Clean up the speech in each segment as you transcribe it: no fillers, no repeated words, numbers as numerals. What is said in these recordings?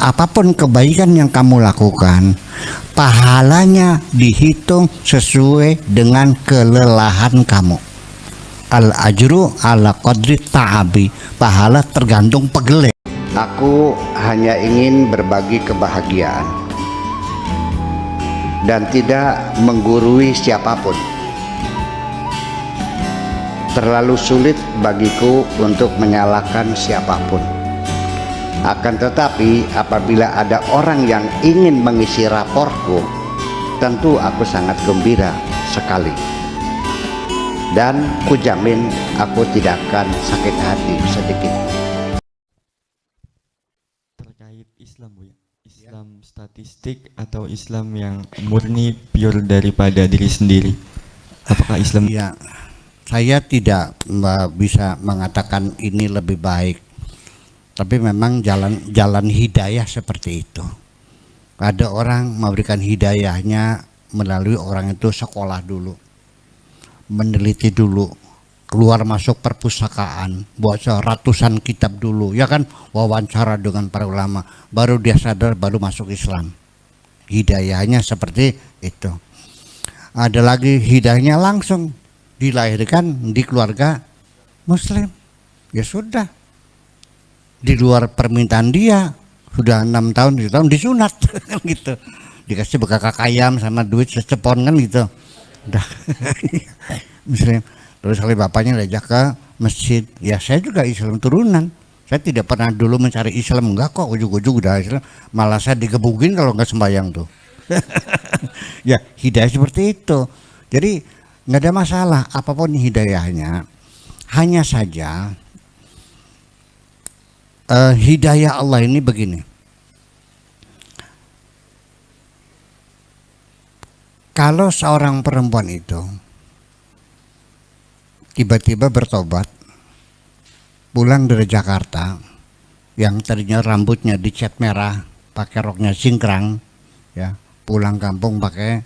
apapun kebaikan yang kamu lakukan, pahalanya dihitung sesuai dengan kelelahan kamu. Al ajru ala qadri ta'abi, pahala tergantung pegele. Aku hanya ingin berbagi kebahagiaan dan tidak menggurui siapapun. Terlalu sulit bagiku untuk menyalahkan siapapun. Akan tetapi apabila ada orang yang ingin mengisi raporku, tentu aku sangat gembira sekali. Dan kujamin aku tidak akan sakit hati sedikit. Terkait Islam, Bu ya. Islam statistik atau Islam yang murni pure daripada diri sendiri. Apakah Islam? Ya, saya tidak bisa mengatakan ini lebih baik. Tapi memang jalan hidayah seperti itu. Ada orang memberikan hidayahnya melalui orang itu sekolah dulu, meneliti dulu, keluar masuk perpustakaan, baca ratusan kitab dulu, ya kan, wawancara dengan para ulama, baru dia sadar, baru masuk Islam. Hidayahnya seperti itu. Ada lagi hidayahnya langsung dilahirkan di keluarga Muslim, ya sudah, di luar permintaan dia, sudah 6 tahun 7 tahun disunat gitu, dikasih bekakak ayam sama duit secepon kan gitu, udah Muslim. Terus kali bapaknya diajak ke masjid, ya saya juga Islam turunan, saya tidak pernah dulu mencari Islam, enggak kok, ujug-ujug udah Islam, malah saya digebukin kalau nggak sembahyang tuh. Ya hidayah seperti itu, jadi nggak ada masalah apapun hidayahnya. Hanya saja hidayah Allah ini begini, kalau seorang perempuan itu tiba-tiba bertobat, pulang dari Jakarta, yang tadinya rambutnya dicat merah, pakai roknya singkrang, ya, pulang kampung pakai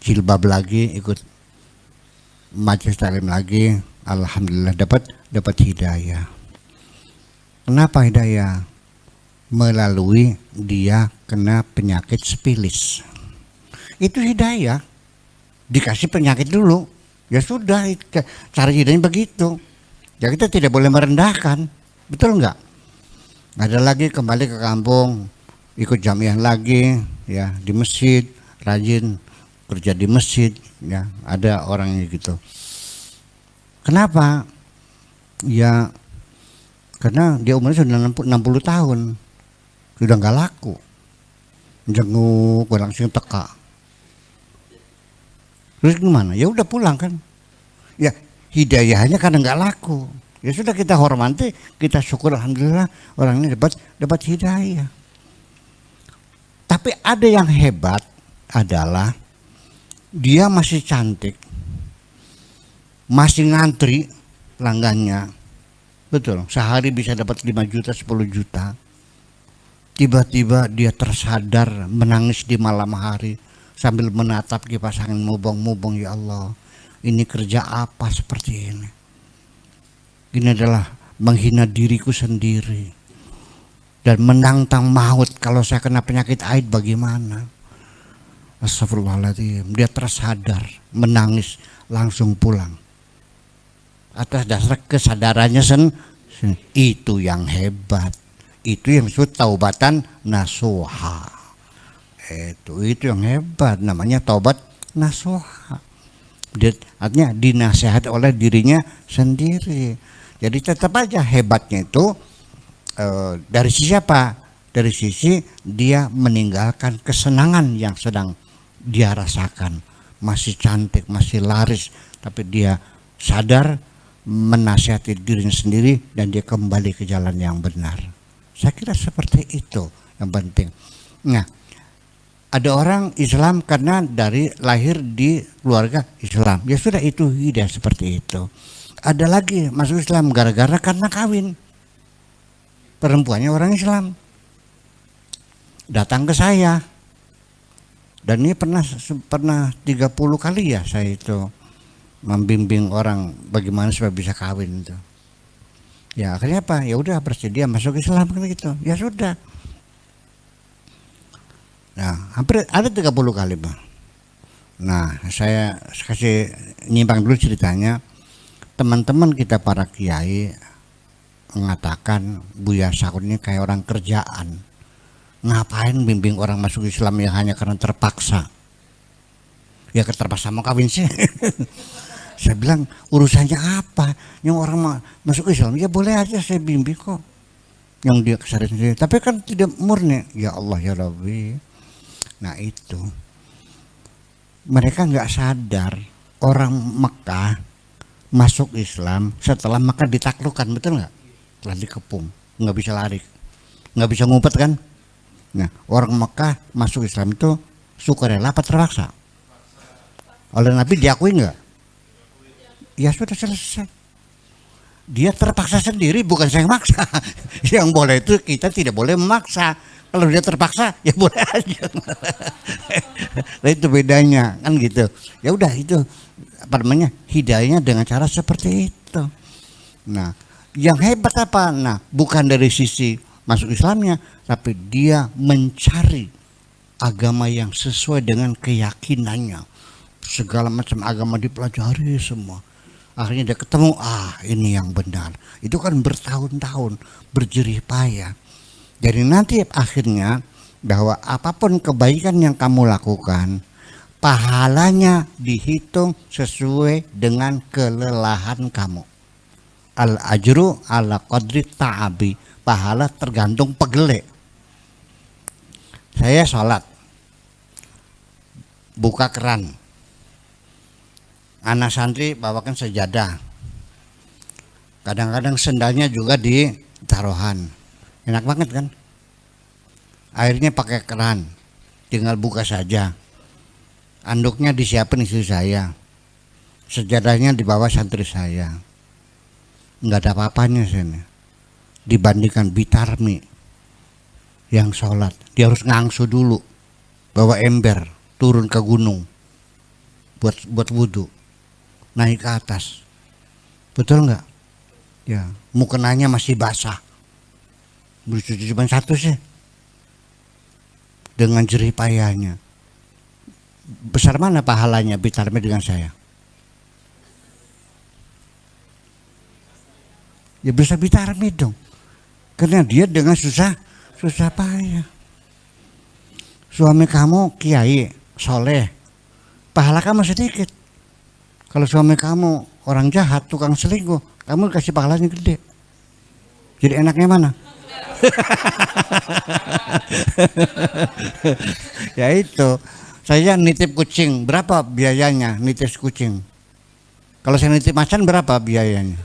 jilbab lagi, ikut majelis taklim lagi, alhamdulillah dapat hidayah. Kenapa hidayah? Melalui dia kena penyakit spilis. Itu hidayah. Dikasih penyakit dulu. Ya sudah, cara hidayahnya begitu. Ya kita tidak boleh merendahkan. Betul enggak? Ada lagi kembali ke kampung, ikut jamiah lagi, ya, di masjid, rajin kerja di masjid, ya, ada orangnya gitu. Kenapa? Ya karena dia umurnya sudah 60 tahun, sudah nggak laku, jenguk langsung teka. Terus gimana? Ya udah pulang kan. Ya hidayahnya karena nggak laku. Ya sudah, kita hormati, kita syukur, alhamdulillah orang ini dapat hidayah. Tapi ada yang hebat adalah dia masih cantik, masih ngantri pelanggannya. Betul, sehari bisa dapat 5 juta, 10 juta. Tiba-tiba dia tersadar menangis di malam hari sambil menatap kipas angin mubong-mubong, ya Allah, ini kerja apa seperti ini? Ini adalah menghina diriku sendiri dan menantang maut, kalau saya kena penyakit AIDS bagaimana? Astagfirullahaladzim. Dia tersadar, menangis, langsung pulang. Atas dasar kesadarannya itu yang hebat, itu yang disebut taubatan nasuha. Itu yang hebat, namanya taubat nasuha. Artinya dinasihat oleh dirinya sendiri. Jadi tetap aja hebatnya itu dari sisi apa? Dari sisi dia meninggalkan kesenangan yang sedang dia rasakan, masih cantik, masih laris, tapi dia sadar, menasihati dirinya sendiri, dan dia kembali ke jalan yang benar. Saya kira seperti itu yang penting. Nah, ada orang Islam karena dari lahir di keluarga Islam, ya sudah, itu hidayah seperti itu. Ada lagi masuk Islam gara-gara karena kawin, perempuannya orang Islam, datang ke saya, dan ini pernah 30 kali ya saya itu membimbing orang bagaimana supaya bisa kawin itu. Ya akhirnya apa? Ya udah bersedia masuk Islam kan gitu. Ya sudah. Nah, hampir ada 30 kali, Bang. Nah, saya kasih nyimpang dulu ceritanya. Teman-teman kita para kiai mengatakan Buya Sakur ini kayak orang kerjaan. Ngapain bimbing orang masuk Islam yang hanya karena terpaksa? Ya terpaksa mau kawin sih. Saya bilang urusannya apa? Yang orang masuk Islam ya boleh aja saya bimbing kok. Yang dia kesadaran sendiri. Tapi kan tidak murni. Ya Allah ya Rabbi. Nah itu. Mereka nggak sadar orang Mekah masuk Islam setelah Mekah ditaklukkan, betul nggak? Telah dikepung, nggak bisa lari, nggak bisa ngumpet kan? Nah, orang Mekah masuk Islam itu sukarela apa terpaksa? Oleh Nabi diakui nggak? Ya sudah selesai. Dia terpaksa sendiri, bukan saya yang maksa. Yang boleh itu kita tidak boleh memaksa. Kalau dia terpaksa ya boleh aja. Nah, itu bedanya kan gitu. Ya udah itu apa namanya hidayahnya dengan cara seperti itu. Nah, yang hebat apa? Nah, bukan dari sisi masuk Islamnya, tapi dia mencari agama yang sesuai dengan keyakinannya. Segala macam agama dipelajari semua. Akhirnya dia ketemu, ini yang benar. Itu kan bertahun-tahun berjerih payah. Jadi nanti akhirnya bahwa apapun kebaikan yang kamu lakukan, pahalanya dihitung sesuai dengan kelelahan kamu. Al ajru ala qadri ta'abi, pahala tergantung pegele. Saya sholat, buka keran, anak santri bawakan sejadah, kadang-kadang sendalnya juga di taruhan, enak banget kan? Airnya pakai keran, tinggal buka saja. Anduknya disiapin istri saya, sejadahnya di bawah santri saya. Nggak ada apa-apanya sini dibandingkan Bitarmi yang sholat. Dia harus ngangsu dulu, bawa ember, turun ke gunung buat wudhu, naik ke atas. Betul nggak? Ya, mukenanya masih basah. Bersuci cuma satu sih. Dengan jerih payahnya. Besar mana pahalanya Bitarmi dengan saya? Ya bisa Bitarmi dong. Karena dia dengan susah payah. Suami kamu kiai, soleh, pahala kamu sedikit. Kalau suami kamu orang jahat, tukang selingkuh, kamu kasih pahalanya gede. Jadi enaknya mana? Ya itu, saya nitip kucing, berapa biayanya nitip kucing? Kalau saya nitip macan berapa biayanya?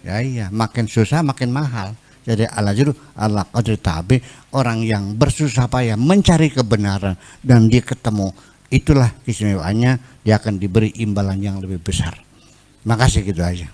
Ya iya, makin susah makin mahal. Jadi al-ajru ala qadri ta'abi, orang yang bersusah payah mencari kebenaran dan dia ketemu, itulah keistimewaannya, dia akan diberi imbalan yang lebih besar. Makasih, gitu aja.